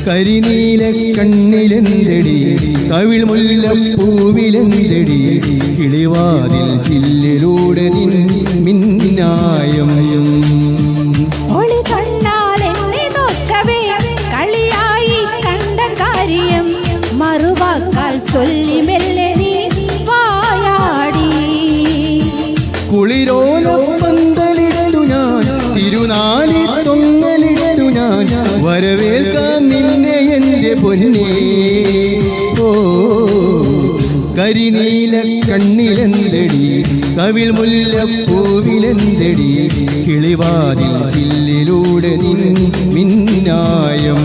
കരിനീല കണ്ണിലെന്തടി കവിൾ മുല്ലപ്പൂവിലെന്തടി കിളിവാതിൽ ചില്ലിലൂടെ നിൻ മിന്നായം കുളിരോലപ്പന്തലിട്ടു ഞാൻ തിരുനാലി തൊങ്ങലിട്ടു ഞാൻ വരവേൽക്കാം നിന്നെ എൻ്റെ പൊന്നേ ഓ കരിനീല കണ്ണിലെന്തടി കവിൾ മുല്ലപ്പൂവിലെന്തടി കിളിവാതിൽ ചില്ലിലൂടെ നിൻ മിന്നായം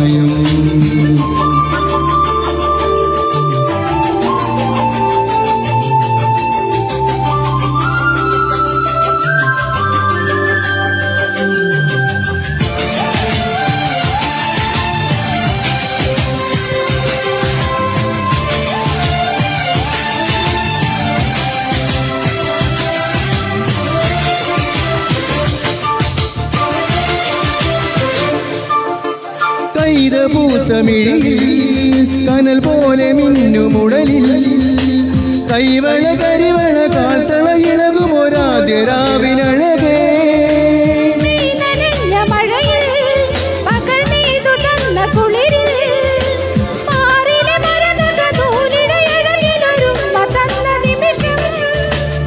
പൂത്തമിഴിയിൽ കനൽ പോലെ മിന്നുമുടലിൽ കൈവള കരിവള കാൽത്തള ഇളകുമൊരാദ്യരാവിനഴകേ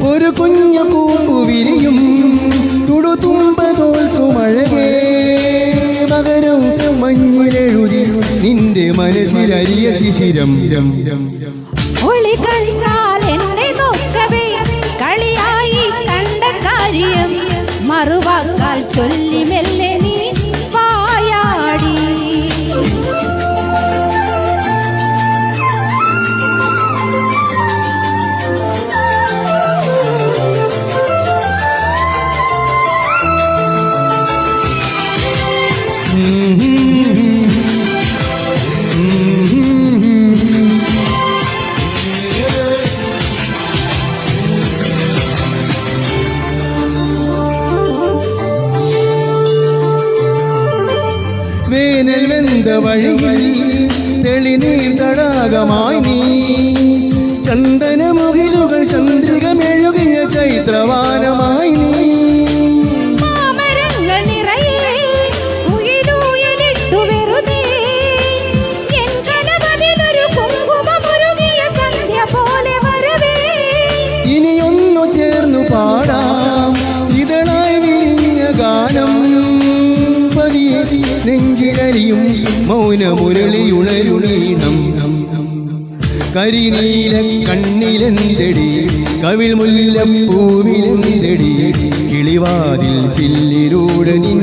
ഒരു കുഞ്ഞു കൂമ്പു വിരിയും തുടുതുമ്പ തോൽക്കുമഴകേ മകരം മഞ്ഞിലെഴുതി നിന്റെ മനസ്സിലരിയ ശിശിരം ഒളി കണ്ടാൽ എന്നെ നോക്കവേ കളിയായി കണ്ട കാര്യം മറുവാക്കാൽ ചൊല്ലി മെല്ലെ നീ വായാടി വേനൽ വെന്ത വഴിയിൽ തെളിനീർ തടാകമായി നീ ചന്ദനമുകിലുകൾ ചന്ദ്രിക മെഴുകിയ ചൈത്രവാനമായി നീ ഇനിയൊന്നു ചേർന്നു പാടാം ഇതളായി വിരിഞ്ഞ ഗാനം നെഞ്ചിലരിയും മൗനമുരളിയുണരുണീണം കരിനീല കണ്ണിലെന്തടി കവിൾ മുല്ലപ്പൂവിലെന്തടി കിളിവാതിൽ ചില്ലിലൂടെ നിൻ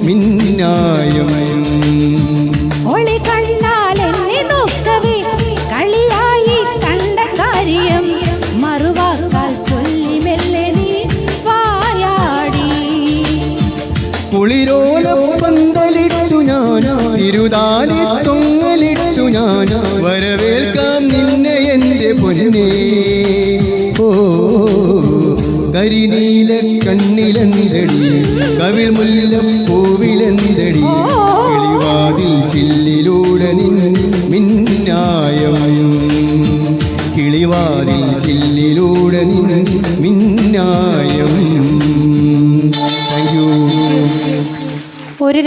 മിന്നായം കുളിരോലപ്പന്തലിട്ടു ഞാൻ തിരുതാലി തൊങ്ങലിട്ടു ഞാൻ വരവേൽക്കാം നിന്നെ എൻ്റെ പൊന്നേ ഓ കരിനീല കണ്ണിലെന്തടി കവിൾ മുല്ലപ്പൂവിലെന്തടി കിളിവാതിൽ ചില്ലിലൂടെ നിൻ മിന്നായം കിളിവാതിൽ ചില്ലിലൂടെ നിൻ മിന്നായം